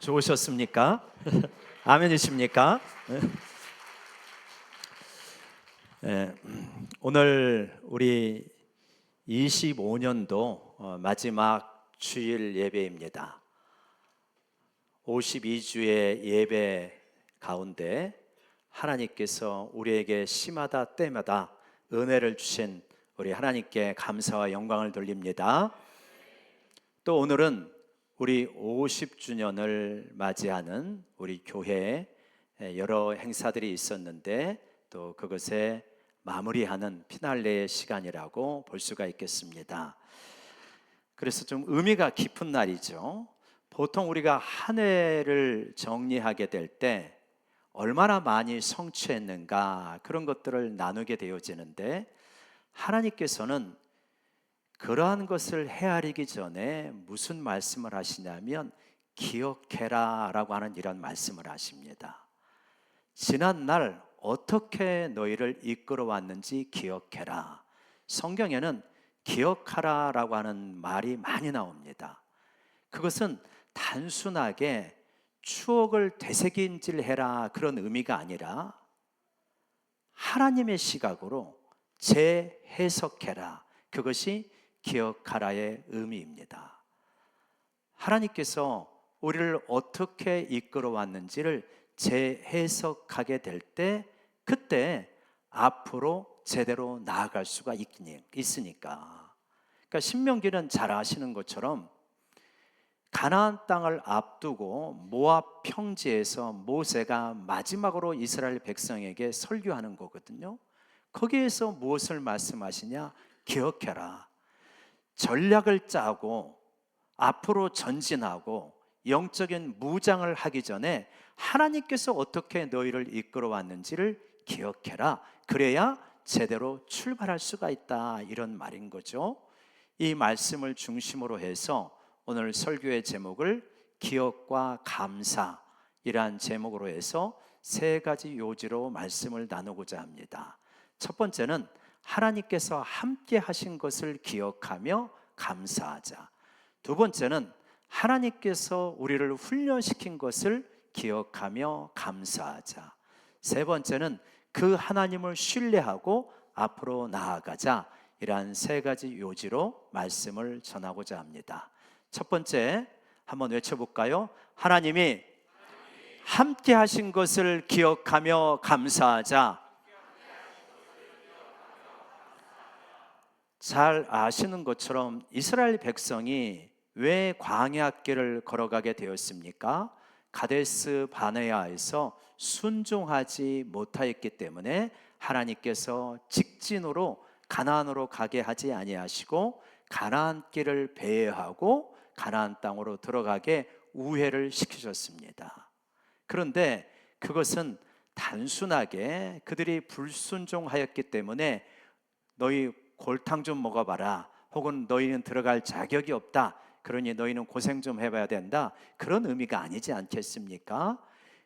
좋으셨습니까? 아멘이십니까? 네, 오늘 우리 25년도 마지막 주일 예배입니다. 52주의 예배 가운데 하나님께서 우리에게 시마다 때마다 은혜를 주신 우리 하나님께 감사와 영광을 돌립니다. 또 오늘은 우리 50주년을 맞이하는 우리 교회에 여러 행사들이 있었는데 또 그것에 마무리하는 피날레의 시간이라고 볼 수가 있겠습니다. 그래서 좀 의미가 깊은 날이죠. 보통 우리가 한 해를 정리하게 될 때 얼마나 많이 성취했는가 그런 것들을 나누게 되어지는데, 하나님께서는 그러한 것을 헤아리기 전에 무슨 말씀을 하시냐면 기억해라 라고 하는 이런 말씀을 하십니다. 지난날 어떻게 너희를 이끌어 왔는지 기억해라. 성경에는 기억하라 라고 하는 말이 많이 나옵니다. 그것은 단순하게 추억을 되새김질해라 그런 의미가 아니라 하나님의 시각으로 재해석해라, 그것이 기억하라의 의미입니다. 하나님께서 우리를 어떻게 이끌어 왔는지를 재해석하게 될 때 그때 앞으로 제대로 나아갈 수가 있으니까. 그러니까 신명기는 잘 아시는 것처럼 가나안 땅을 앞두고 모압 평지에서 모세가 마지막으로 이스라엘 백성에게 설교하는 거거든요. 거기에서 무엇을 말씀하시냐? 기억해라. 전략을 짜고 앞으로 전진하고 영적인 무장을 하기 전에 하나님께서 어떻게 너희를 이끌어 왔는지를 기억해라. 그래야 제대로 출발할 수가 있다, 이런 말인 거죠. 이 말씀을 중심으로 해서 오늘 설교의 제목을 기억과 감사이란 제목으로 해서 세 가지 요지로 말씀을 나누고자 합니다. 첫 번째는 하나님께서 함께 하신 것을 기억하며 감사하자. 두 번째는 하나님께서 우리를 훈련시킨 것을 기억하며 감사하자. 세 번째는 그 하나님을 신뢰하고 앞으로 나아가자. 이러한 세 가지 요지로 말씀을 전하고자 합니다. 첫 번째 한번 외쳐볼까요? 하나님이 함께 하신 것을 기억하며 감사하자. 잘 아시는 것처럼 이스라엘 백성이 왜 광야길을 걸어가게 되었습니까? 가데스 바네아에서 순종하지 못하였기 때문에 하나님께서 직진으로 가나안으로 가게 하지 아니하시고 가나안 길을 배회하고 가나안 땅으로 들어가게 우회를 시키셨습니다. 그런데 그것은 단순하게 그들이 불순종하였기 때문에 너희 골탕 좀 먹어봐라, 혹은 너희는 들어갈 자격이 없다, 그러니 너희는 고생 좀 해봐야 된다, 그런 의미가 아니지 않겠습니까?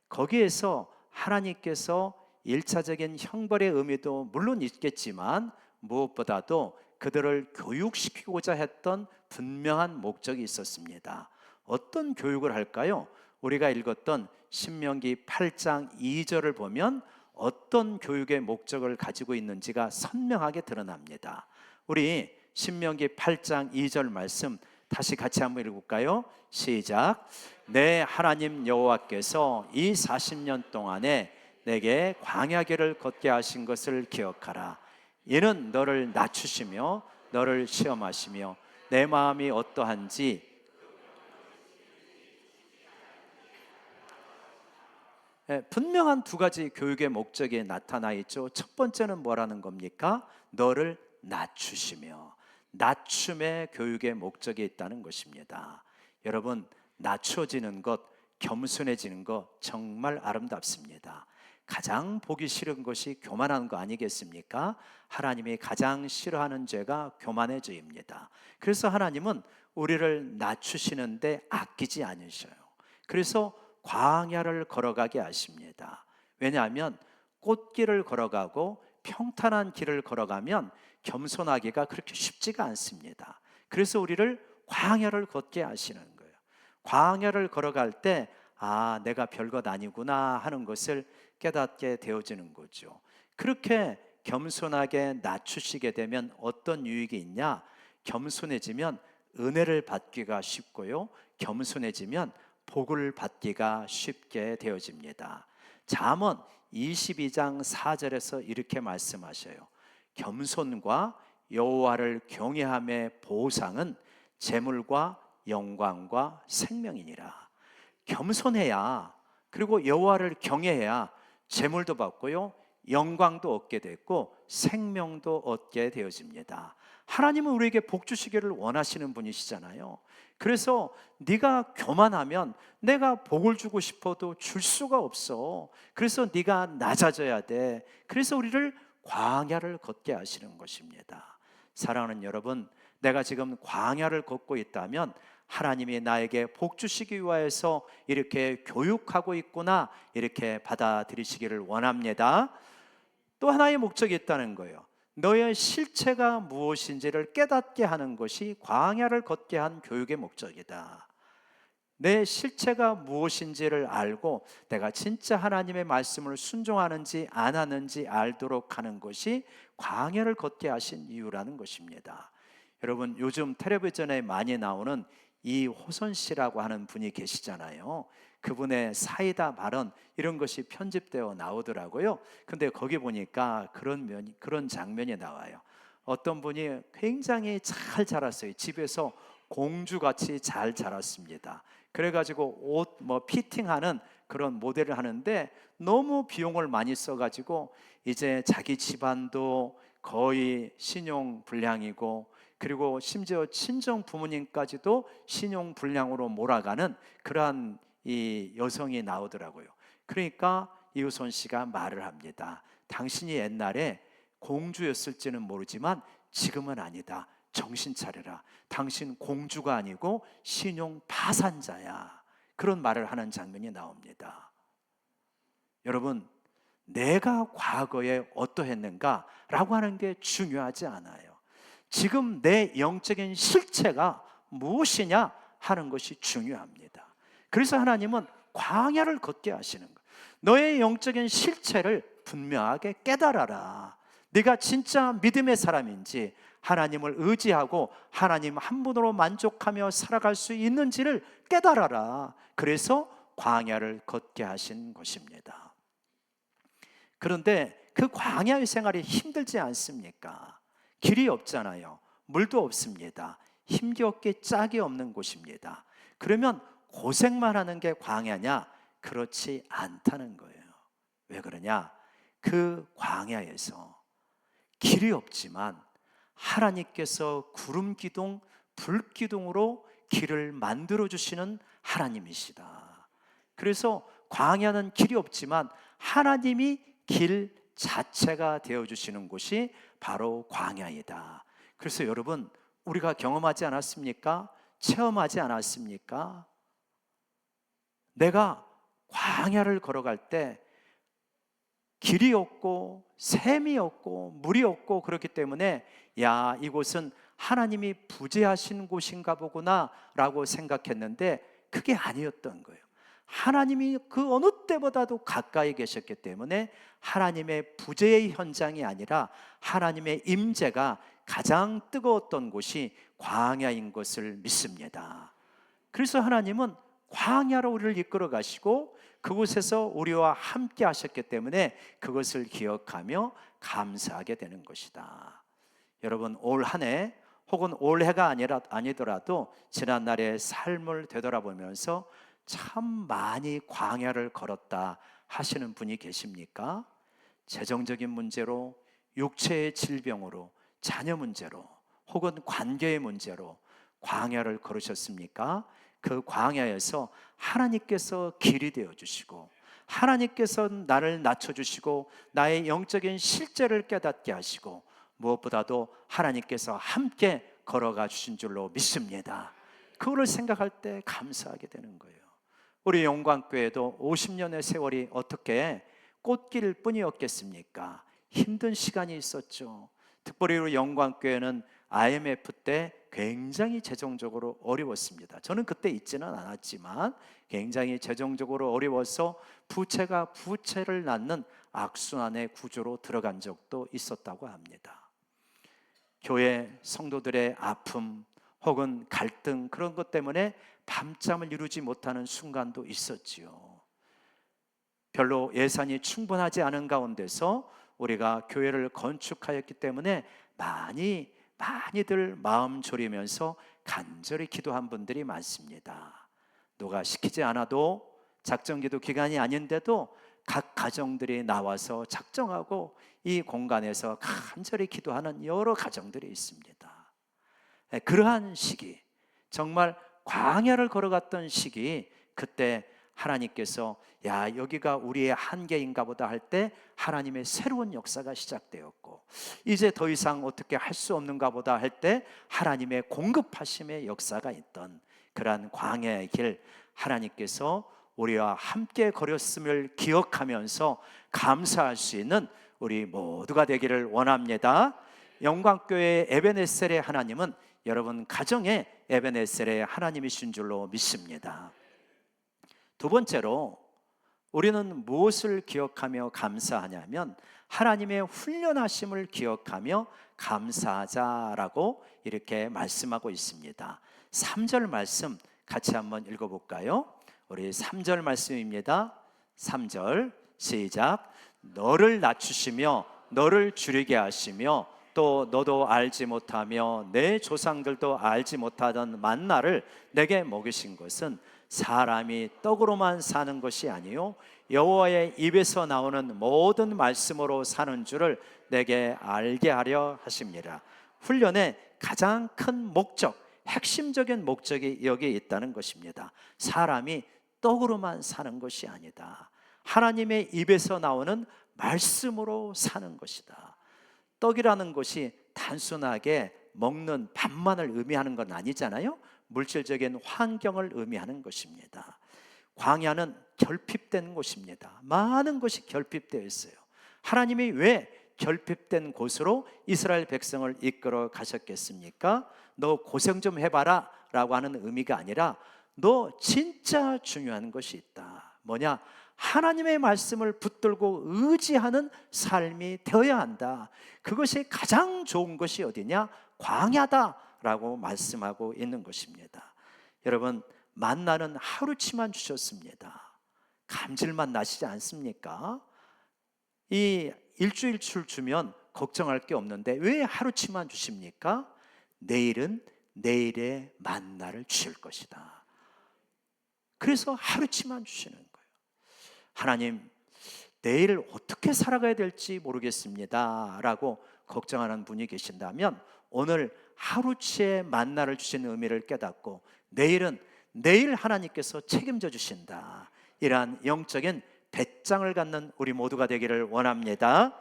거기에서 하나님께서 1차적인 형벌의 의미도 물론 있겠지만 무엇보다도 그들을 교육시키고자 했던 분명한 목적이 있었습니다. 어떤 교육을 할까요? 우리가 읽었던 신명기 8장 2절을 보면 어떤 교육의 목적을 가지고 있는지가 선명하게 드러납니다. 우리 신명기 8장 2절 말씀 다시 같이 한번 읽을까요? 시작. 내 하나님 여호와께서 이 40년 동안에 내게 광야길을 걷게 하신 것을 기억하라. 이는 너를 낮추시며 너를 시험하시며 내 마음이 어떠한지 분명한 두 가지 교육의 목적이 나타나 있죠. 첫 번째는 뭐라는 겁니까? 너를 낮추시며, 낮춤의 교육의 목적이 있다는 것입니다. 여러분, 낮춰지는 것, 겸손해지는 것 정말 아름답습니다. 가장 보기 싫은 것이 교만한 거 아니겠습니까? 하나님이 가장 싫어하는 죄가 교만의 죄입니다. 그래서 하나님은 우리를 낮추시는데 아끼지 않으셔요. 그래서 광야를 걸어가게 하십니다. 왜냐하면 꽃길을 걸어가고 평탄한 길을 걸어가면 겸손하기가 그렇게 쉽지가 않습니다. 그래서 우리를 광야를 걷게 하시는 거예요. 광야를 걸어갈 때 아, 내가 별것 아니구나 하는 것을 깨닫게 되어지는 거죠. 그렇게 겸손하게 낮추시게 되면 어떤 유익이 있냐? 겸손해지면 은혜를 받기가 쉽고요, 겸손해지면 복을 받기가 쉽게 되어집니다. 잠언 22장 4절에서 이렇게 말씀하셔요. 겸손과 여호와를 경외함의 보상은 재물과 영광과 생명이니라. 겸손해야, 그리고 여호와를 경외해야 재물도 받고요, 영광도 얻게 됐고 생명도 얻게 되어집니다. 하나님은 우리에게 복 주시기를 원하시는 분이시잖아요. 그래서 네가 교만하면 내가 복을 주고 싶어도 줄 수가 없어. 그래서 네가 낮아져야 돼. 그래서 우리를 광야를 걷게 하시는 것입니다. 사랑하는 여러분, 내가 지금 광야를 걷고 있다면 하나님이 나에게 복 주시기 위하여서 이렇게 교육하고 있구나, 이렇게 받아들이시기를 원합니다. 또 하나의 목적이 있다는 거예요. 너의 실체가 무엇인지를 깨닫게 하는 것이 광야를 걷게 한 교육의 목적이다. 내 실체가 무엇인지를 알고 내가 진짜 하나님의 말씀을 순종하는지 안 하는지 알도록 하는 것이 광야를 걷게 하신 이유라는 것입니다. 여러분, 요즘 텔레비전에 많이 나오는 이호선 씨라고 하는 분이 계시잖아요. 그분의 사이다 발언, 이런 것이 편집되어 나오더라고요. 근데 거기 보니까 그런 장면이 나와요. 어떤 분이 굉장히 잘 자랐어요. 집에서 공주같이 잘 자랐습니다. 그래가지고 옷 피팅하는 그런 모델을 하는데 너무 비용을 많이 써가지고 이제 자기 집안도 거의 신용불량이고, 그리고 심지어 친정 부모님까지도 신용불량으로 몰아가는 그러한 이 여성이 나오더라고요. 그러니까 이우선 씨가 말을 합니다. 당신이 옛날에 공주였을지는 모르지만 지금은 아니다. 정신 차려라. 당신 공주가 아니고 신용 파산자야. 그런 말을 하는 장면이 나옵니다. 여러분, 내가 과거에 어떠했는가 라고 하는 게 중요하지 않아요. 지금 내 영적인 실체가 무엇이냐 하는 것이 중요합니다. 그래서 하나님은 광야를 걷게 하시는 거예요. 너의 영적인 실체를 분명하게 깨달아라. 네가 진짜 믿음의 사람인지, 하나님을 의지하고 하나님 한 분으로 만족하며 살아갈 수 있는지를 깨달아라. 그래서 광야를 걷게 하신 것입니다. 그런데 그 광야의 생활이 힘들지 않습니까? 길이 없잖아요. 물도 없습니다. 힘겹게 짝이 없는 곳입니다. 그러면 고생만 하는 게 광야냐? 그렇지 않다는 거예요. 왜 그러냐? 그 광야에서 길이 없지만 하나님께서 구름 기둥, 불 기둥으로 길을 만들어 주시는 하나님이시다. 그래서 광야는 길이 없지만 하나님이 길 자체가 되어 주시는 곳이 바로 광야이다. 그래서 여러분, 우리가 경험하지 않았습니까? 체험하지 않았습니까? 내가 광야를 걸어갈 때 길이 없고 샘이 없고 물이 없고 그렇기 때문에 야, 이곳은 하나님이 부재하신 곳인가 보구나 라고 생각했는데 그게 아니었던 거예요. 하나님이 그 어느 때보다도 가까이 계셨기 때문에 하나님의 부재의 현장이 아니라 하나님의 임재가 가장 뜨거웠던 곳이 광야인 것을 믿습니다. 그래서 하나님은 광야로 우리를 이끌어 가시고 그곳에서 우리와 함께 하셨기 때문에 그것을 기억하며 감사하게 되는 것이다. 여러분, 올 한 해 혹은 올해가 아니더라도 지난날의 삶을 되돌아보면서 참 많이 광야를 걸었다 하시는 분이 계십니까? 재정적인 문제로, 육체의 질병으로, 자녀 문제로, 혹은 관계의 문제로 광야를 걸으셨습니까? 그 광야에서 하나님께서 길이 되어주시고 하나님께서 나를 낮춰주시고 나의 영적인 실제를 깨닫게 하시고 무엇보다도 하나님께서 함께 걸어가 주신 줄로 믿습니다. 그거를 생각할 때 감사하게 되는 거예요. 우리 영광교회도 50년의 세월이 어떻게 꽃길 뿐이었겠습니까? 힘든 시간이 있었죠. 특별히 우리 영광교회는 IMF 때 굉장히 재정적으로 어려웠습니다. 저는 그때 있지는 않았지만 굉장히 재정적으로 어려워서 부채가 부채를 낳는 악순환의 구조로 들어간 적도 있었다고 합니다. 교회 성도들의 아픔 혹은 갈등, 그런 것 때문에 밤잠을 이루지 못하는 순간도 있었지요. 별로 예산이 충분하지 않은 가운데서 우리가 교회를 건축하였기 때문에 많이들 마음 졸이면서 간절히 기도한 분들이 많습니다. 누가 시키지 않아도, 작정기도 기간이 아닌데도 각 가정들이 나와서 작정하고 이 공간에서 간절히 기도하는 여러 가정들이 있습니다. 그러한 시기, 정말 광야를 걸어갔던 시기, 그때 하나님께서 야, 여기가 우리의 한계인가 보다 할 때 하나님의 새로운 역사가 시작되었고, 이제 더 이상 어떻게 할 수 없는가 보다 할 때 하나님의 공급하심의 역사가 있던 그러한 광야의 길, 하나님께서 우리와 함께 걸었음을 기억하면서 감사할 수 있는 우리 모두가 되기를 원합니다. 영광교회 에베네셀의 하나님은 여러분 가정의 에베네셀의 하나님이신 줄로 믿습니다. 두 번째로 우리는 무엇을 기억하며 감사하냐면 하나님의 훈련하심을 기억하며 감사하자라고 이렇게 말씀하고 있습니다. 3절 말씀 같이 한번 읽어볼까요? 우리 3절 말씀입니다. 3절 시작. 너를 낮추시며 너를 줄이게 하시며 또 너도 알지 못하며 내 조상들도 알지 못하던 만나를 내게 먹이신 것은 사람이 떡으로만 사는 것이 아니요 여호와의 입에서 나오는 모든 말씀으로 사는 줄을 내게 알게 하려 하십니다. 훈련의 가장 큰 목적, 핵심적인 목적이 여기에 있다는 것입니다. 사람이 떡으로만 사는 것이 아니다. 하나님의 입에서 나오는 말씀으로 사는 것이다. 떡이라는 것이 단순하게 먹는 밥만을 의미하는 건 아니잖아요. 물질적인 환경을 의미하는 것입니다. 광야는 결핍된 곳입니다. 많은 것이 결핍되어 있어요. 하나님이 왜 결핍된 곳으로 이스라엘 백성을 이끌어 가셨겠습니까? 너 고생 좀 해봐라 라고 하는 의미가 아니라 너 진짜 중요한 것이 있다. 뭐냐? 하나님의 말씀을 붙들고 의지하는 삶이 되어야 한다. 그것이 가장 좋은 것이 어디냐? 광야다라고 말씀하고 있는 것입니다. 여러분, 만나는 하루치만 주셨습니다. 감질만 나시지 않습니까? 이 일주일치 주면 걱정할 게 없는데 왜 하루치만 주십니까? 내일은 내일의 만나를 주실 것이다. 그래서 하루치만 주시는 거예요. 하나님, 내일 어떻게 살아가야 될지 모르겠습니다 라고 걱정하는 분이 계신다면 오늘 하루치의 만나를 주시는 의미를 깨닫고 내일은 내일 하나님께서 책임져 주신다, 이러한 영적인 배짱을 갖는 우리 모두가 되기를 원합니다.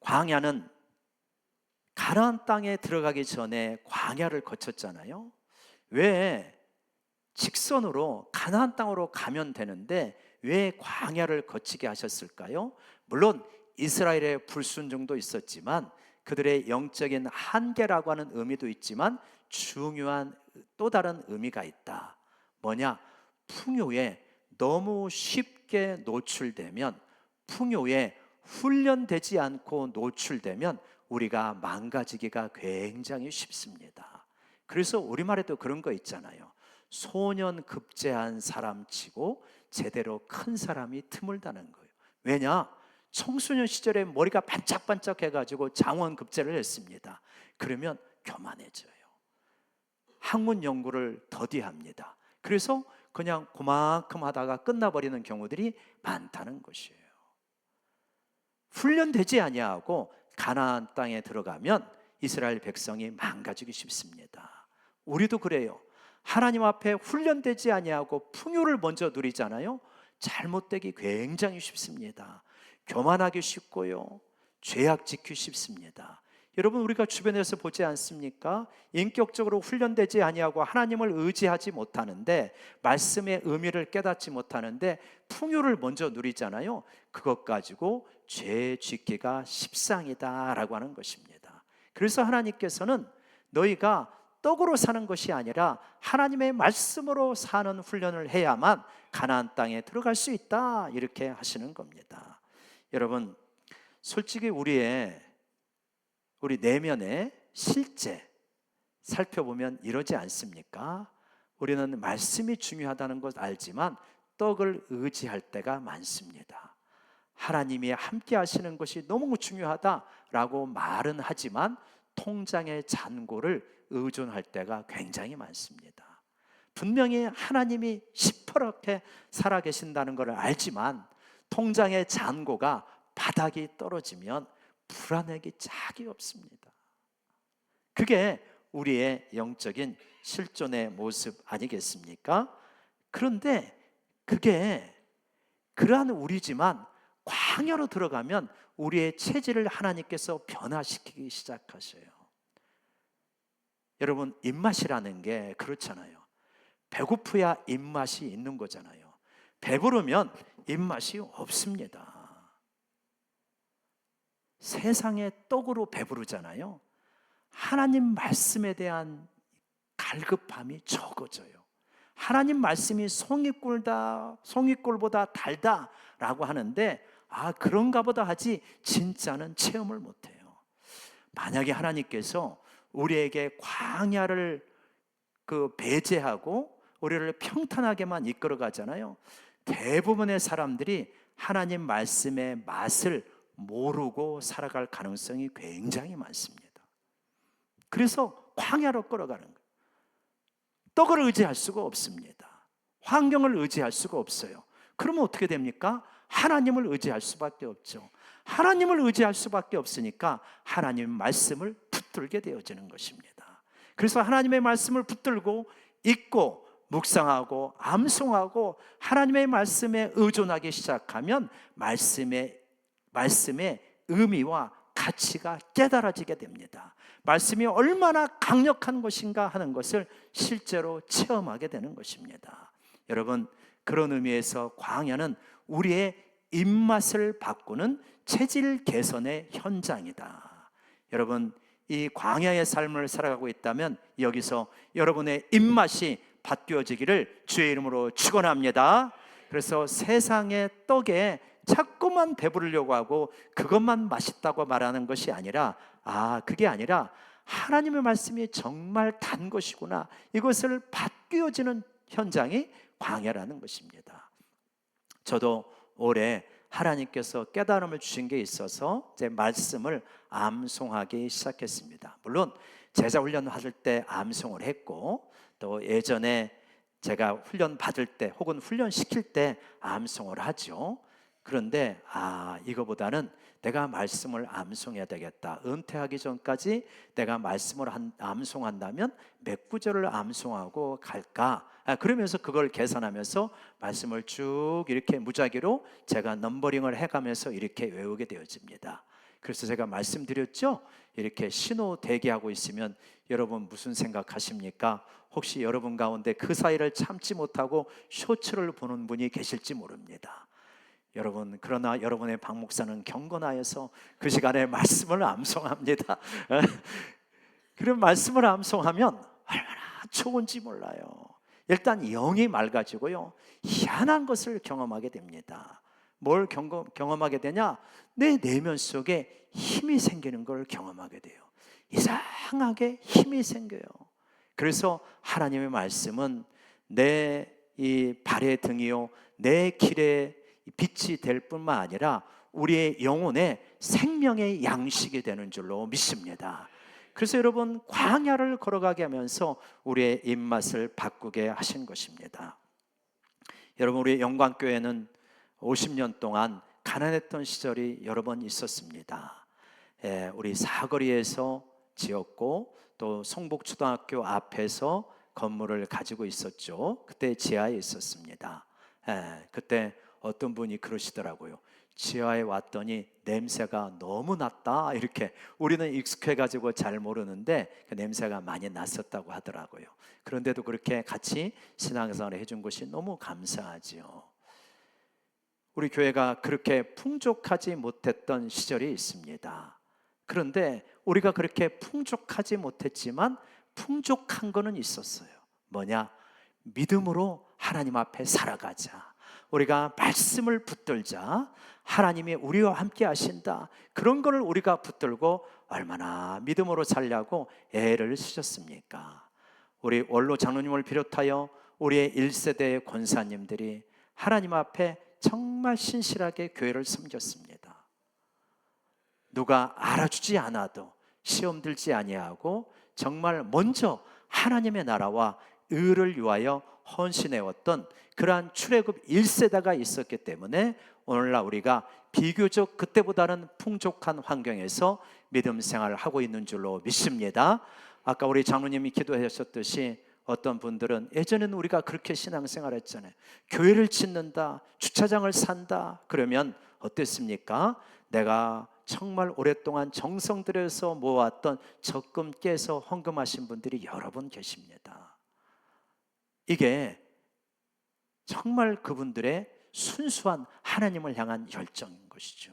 광야는 가나안 땅에 들어가기 전에 광야를 거쳤잖아요. 왜 직선으로 가나안 땅으로 가면 되는데 왜 광야를 거치게 하셨을까요? 물론 이스라엘의 불순종도 있었지만 그들의 영적인 한계라고 하는 의미도 있지만 중요한 또 다른 의미가 있다. 뭐냐? 풍요에 너무 쉽게 노출되면, 풍요에 훈련되지 않고 노출되면 우리가 망가지기가 굉장히 쉽습니다. 그래서 우리말에도 그런 거 있잖아요. 소년급제한 사람치고 제대로 큰 사람이 드물다는 거예요. 왜냐? 청소년 시절에 머리가 반짝반짝 해가지고 장원급제를 했습니다. 그러면 교만해져요. 학문 연구를 더디합니다. 그래서 그냥 그만큼 하다가 끝나버리는 경우들이 많다는 것이에요. 훈련되지 아니하고 가나안 땅에 들어가면 이스라엘 백성이 망가지기 쉽습니다. 우리도 그래요. 하나님 앞에 훈련되지 아니하고 풍요를 먼저 누리잖아요. 잘못되기 굉장히 쉽습니다. 교만하기 쉽고요, 죄악 짓기 쉽습니다. 여러분, 우리가 주변에서 보지 않습니까? 인격적으로 훈련되지 아니하고 하나님을 의지하지 못하는데, 말씀의 의미를 깨닫지 못하는데 풍요를 먼저 누리잖아요. 그것 가지고 죄 짓기가 십상이다 라고 하는 것입니다. 그래서 하나님께서는 너희가 떡으로 사는 것이 아니라 하나님의 말씀으로 사는 훈련을 해야만 가나안 땅에 들어갈 수 있다, 이렇게 하시는 겁니다. 여러분, 솔직히 우리 내면에 실제 살펴보면 이러지 않습니까? 우리는 말씀이 중요하다는 것 알지만 떡을 의지할 때가 많습니다. 하나님이 함께 하시는 것이 너무 중요하다라고 말은 하지만 통장의 잔고를 의존할 때가 굉장히 많습니다. 분명히 하나님이 시퍼렇게 살아계신다는 것을 알지만 통장의 잔고가 바닥이 떨어지면 불안하기 짝이 없습니다. 그게 우리의 영적인 실존의 모습 아니겠습니까? 그런데 그게 그러한 우리지만 광야로 들어가면 우리의 체질을 하나님께서 변화시키기 시작하셔요. 여러분, 입맛이라는 게 그렇잖아요. 배고프야 입맛이 있는 거잖아요. 배부르면 입맛이 없습니다. 세상의 떡으로 배부르잖아요. 하나님 말씀에 대한 갈급함이 적어져요. 하나님 말씀이 송이꿀보다 달다라고 하는데, 그런가 보다 하지 진짜는 체험을 못해요. 만약에 하나님께서 우리에게 광야를 배제하고 우리를 평탄하게만 이끌어 가잖아요. 대부분의 사람들이 하나님 말씀의 맛을 모르고 살아갈 가능성이 굉장히 많습니다. 그래서 광야로 끌어가는 거예요. 떡을 의지할 수가 없습니다. 환경을 의지할 수가 없어요. 그러면 어떻게 됩니까? 하나님을 의지할 수밖에 없죠. 하나님을 의지할 수밖에 없으니까 하나님의 말씀을 붙들게 되어지는 것입니다. 그래서 하나님의 말씀을 붙들고 읽고 묵상하고 암송하고 하나님의 말씀에 의존하기 시작하면 말씀의 의미와 가치가 깨달아지게 됩니다. 말씀이 얼마나 강력한 것인가 하는 것을 실제로 체험하게 되는 것입니다. 여러분, 그런 의미에서 광야는 우리의 입맛을 바꾸는 체질 개선의 현장이다. 여러분, 이 광야의 삶을 살아가고 있다면 여기서 여러분의 입맛이 바뀌어지기를 주의 이름으로 축원합니다. 그래서 세상의 떡에 자꾸만 배부르려고 하고 그것만 맛있다고 말하는 것이 아니라, 그게 아니라 하나님의 말씀이 정말 단 것이구나, 이것을 바뀌어지는 현장이 광야라는 것입니다. 저도 올해 하나님께서 깨달음을 주신 게 있어서 제 말씀을 암송하기 시작했습니다. 물론 제자 훈련 받을 때 암송을 했고, 또 예전에 제가 훈련 받을 때 혹은 훈련 시킬 때 암송을 하죠. 그런데 이거보다는 내가 말씀을 암송해야 되겠다. 은퇴하기 전까지 내가 말씀을 암송한다면 몇 구절을 암송하고 갈까? 그러면서 그걸 계산하면서 말씀을 쭉 이렇게 무작위로 제가 넘버링을 해가면서 이렇게 외우게 되어집니다. 그래서 제가 말씀드렸죠? 이렇게 신호 대기하고 있으면 여러분 무슨 생각하십니까? 혹시 여러분 가운데 그 사이를 참지 못하고 쇼츠를 보는 분이 계실지 모릅니다. 여러분, 그러나 여러분의 박 목사는 경건하여서 그 시간에 말씀을 암송합니다. 그런 말씀을 암송하면 얼마나 좋은지 몰라요. 일단 영이 맑아지고요, 희한한 것을 경험하게 됩니다. 뭘 경험하게 되냐? 내 내면 속에 힘이 생기는 걸 경험하게 돼요. 이상하게 힘이 생겨요. 그래서 하나님의 말씀은 내 이 발의 등이요 내 길의 빛이 될 뿐만 아니라 우리의 영혼의 생명의 양식이 되는 줄로 믿습니다. 그래서 여러분, 광야를 걸어가게 하면서 우리의 입맛을 바꾸게 하신 것입니다. 여러분, 우리 영광교회는 50년 동안 가난했던 시절이 여러 번 있었습니다. 우리 사거리에서 지었고 또 성북초등학교 앞에서 건물을 가지고 있었죠. 그때 지하에 있었습니다. 그때 어떤 분이 그러시더라고요. 지하에 왔더니 냄새가 너무 났다, 이렇게. 우리는 익숙해가지고 잘 모르는데 그 냄새가 많이 났었다고 하더라고요. 그런데도 그렇게 같이 신앙생활을 해준 것이 너무 감사하지요. 우리 교회가 그렇게 풍족하지 못했던 시절이 있습니다. 그런데 우리가 그렇게 풍족하지 못했지만 풍족한 거는 있었어요. 뭐냐? 믿음으로 하나님 앞에 살아가자. 우리가 말씀을 붙들자. 하나님이 우리와 함께 하신다. 그런 거를 우리가 붙들고 얼마나 믿음으로 살려고 애를 쓰셨습니까? 우리 원로 장로님을 비롯하여 우리의 1세대 권사님들이 하나님 앞에 정말 신실하게 교회를 섬겼습니다. 누가 알아주지 않아도 시험 들지 아니하고 정말 먼저 하나님의 나라와 의를 위하여 헌신해왔던 그러한 출애굽 1세대가 있었기 때문에 오늘날 우리가 비교적 그때보다는 풍족한 환경에서 믿음 생활을 하고 있는 줄로 믿습니다. 아까 우리 장로님이 기도하셨듯이 어떤 분들은 예전에는 우리가 그렇게 신앙생활 했잖아요. 교회를 짓는다, 주차장을 산다. 그러면 어땠습니까? 내가 정말 오랫동안 정성 들여서 모았던 적금 깨서 헌금하신 분들이 여러 분 계십니다. 이게 정말 그분들의 순수한 하나님을 향한 열정인 것이죠.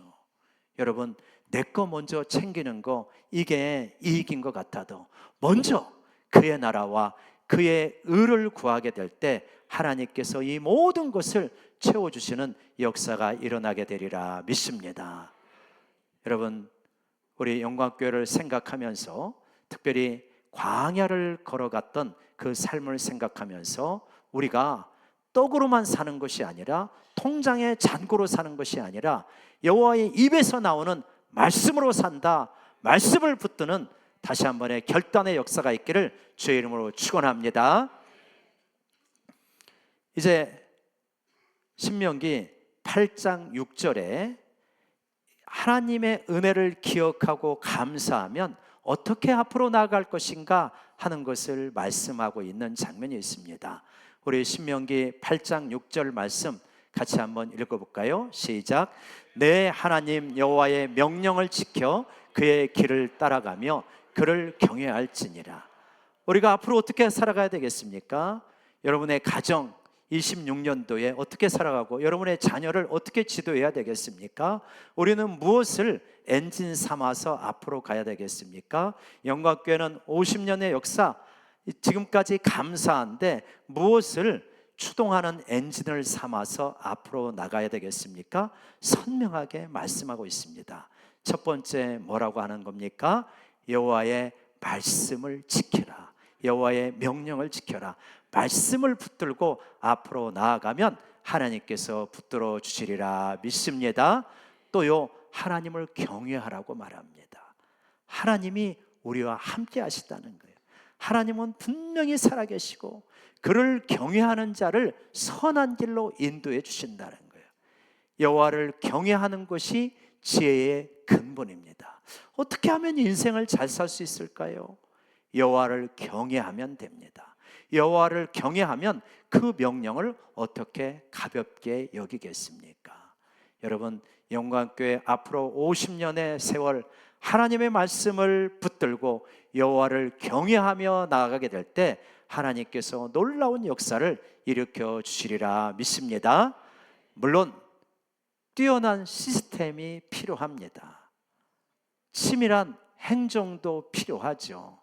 여러분, 내 거 먼저 챙기는 거, 이게 이익인 것 같아도 먼저 그의 나라와 그의 의를 구하게 될 때 하나님께서 이 모든 것을 채워주시는 역사가 일어나게 되리라 믿습니다. 여러분, 우리 영광교회를 생각하면서 특별히 광야를 걸어갔던 그 삶을 생각하면서 우리가 떡으로만 사는 것이 아니라 통장의 잔고로 사는 것이 아니라 여호와의 입에서 나오는 말씀으로 산다, 말씀을 붙드는 다시 한 번의 결단의 역사가 있기를 주의 이름으로 축원합니다. 이제 신명기 8장 6절에 하나님의 은혜를 기억하고 감사하면 어떻게 앞으로 나아갈 것인가 하는 것을 말씀하고 있는 장면이 있습니다. 우리 신명기 8장 6절 말씀 같이 한번 읽어볼까요? 시작. 내 하나님 여호와의 명령을 지켜 그의 길을 따라가며 그를 경외할지니라. 우리가 앞으로 어떻게 살아가야 되겠습니까? 여러분의 가정 26년도에 어떻게 살아가고 여러분의 자녀를 어떻게 지도해야 되겠습니까? 우리는 무엇을 엔진 삼아서 앞으로 가야 되겠습니까? 영광교회는 50년의 역사, 지금까지 감사한데 무엇을 추동하는 엔진을 삼아서 앞으로 나가야 되겠습니까? 선명하게 말씀하고 있습니다. 첫 번째 뭐라고 하는 겁니까? 여호와의 말씀을 지켜라. 여호와의 명령을 지켜라. 말씀을 붙들고 앞으로 나아가면 하나님께서 붙들어 주시리라 믿습니다. 또요, 하나님을 경외하라고 말합니다. 하나님이 우리와 함께 하시다는 거예요. 하나님은 분명히 살아계시고 그를 경외하는 자를 선한 길로 인도해 주신다는 거예요. 여호와를 경외하는 것이 지혜의 근본입니다. 어떻게 하면 인생을 잘 살 수 있을까요? 여호와를 경외하면 됩니다. 여호와를 경외하면 그 명령을 어떻게 가볍게 여기겠습니까? 여러분, 영광교회 앞으로 50년의 세월 하나님의 말씀을 붙들고 여호와를 경외하며 나아가게 될 때 하나님께서 놀라운 역사를 일으켜 주시리라 믿습니다. 물론 뛰어난 시스템이 필요합니다. 치밀한 행정도 필요하죠.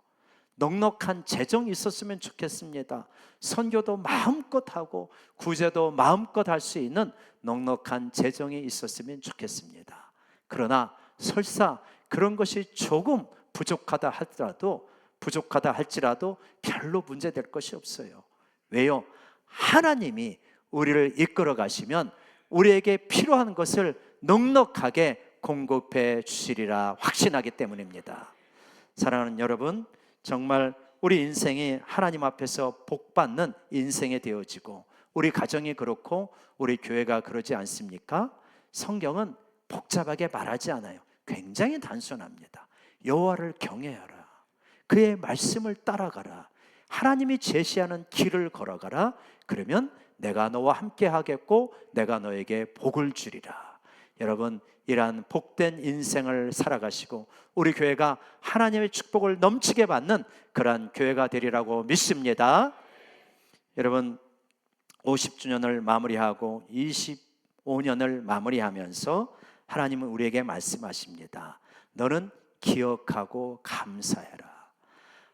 넉넉한 재정이 있었으면 좋겠습니다. 선교도 마음껏 하고 구제도 마음껏 할 수 있는 넉넉한 재정이 있었으면 좋겠습니다. 그러나 설사 그런 것이 조금 부족하다 할지라도 별로 문제될 것이 없어요. 왜요? 하나님이 우리를 이끌어 가시면 우리에게 필요한 것을 넉넉하게 공급해 주시리라 확신하기 때문입니다. 사랑하는 여러분, 정말 우리 인생이 하나님 앞에서 복받는 인생이 되어지고 우리 가정이 그렇고 우리 교회가 그러지 않습니까? 성경은 복잡하게 말하지 않아요. 굉장히 단순합니다. 여호와를 경외하라. 그의 말씀을 따라가라. 하나님이 제시하는 길을 걸어가라. 그러면 내가 너와 함께 하겠고 내가 너에게 복을 주리라. 여러분, 이러한 복된 인생을 살아가시고 우리 교회가 하나님의 축복을 넘치게 받는 그러한 교회가 되리라고 믿습니다. 여러분, 50주년을 마무리하고 25년을 마무리하면서 하나님은 우리에게 말씀하십니다. 너는 기억하고 감사해라.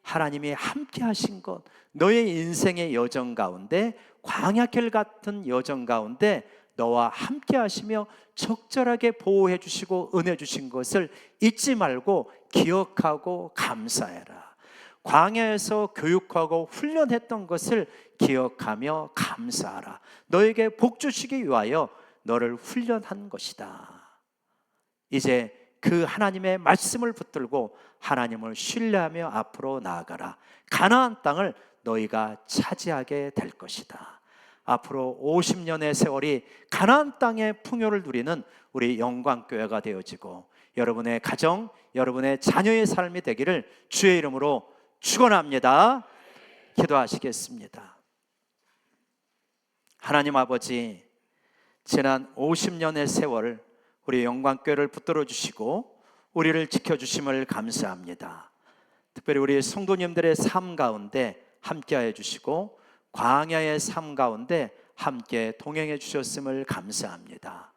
하나님이 함께 하신 것, 너의 인생의 여정 가운데, 광야길 같은 여정 가운데 너와 함께 하시며 적절하게 보호해 주시고 은혜 주신 것을 잊지 말고 기억하고 감사해라. 광야에서 교육하고 훈련했던 것을 기억하며 감사하라. 너에게 복 주시기 위하여 너를 훈련한 것이다. 이제 그 하나님의 말씀을 붙들고 하나님을 신뢰하며 앞으로 나아가라. 가나안 땅을 너희가 차지하게 될 것이다. 앞으로 50년의 세월이 가나안 땅의 풍요를 누리는 우리 영광교회가 되어지고 여러분의 가정, 여러분의 자녀의 삶이 되기를 주의 이름으로 축원합니다. 기도하시겠습니다. 하나님 아버지, 지난 50년의 세월 우리 영광교회를 붙들어 주시고 우리를 지켜주심을 감사합니다. 특별히 우리 성도님들의 삶 가운데 함께해 주시고 광야의 삶 가운데 함께 동행해 주셨음을 감사합니다.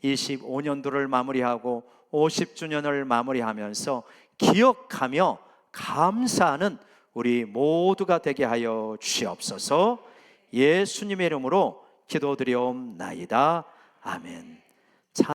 25년도를 마무리하고 50주년을 마무리하면서 기억하며 감사하는 우리 모두가 되게 하여 주시옵소서. 예수님의 이름으로 기도드리옵나이다. 아멘.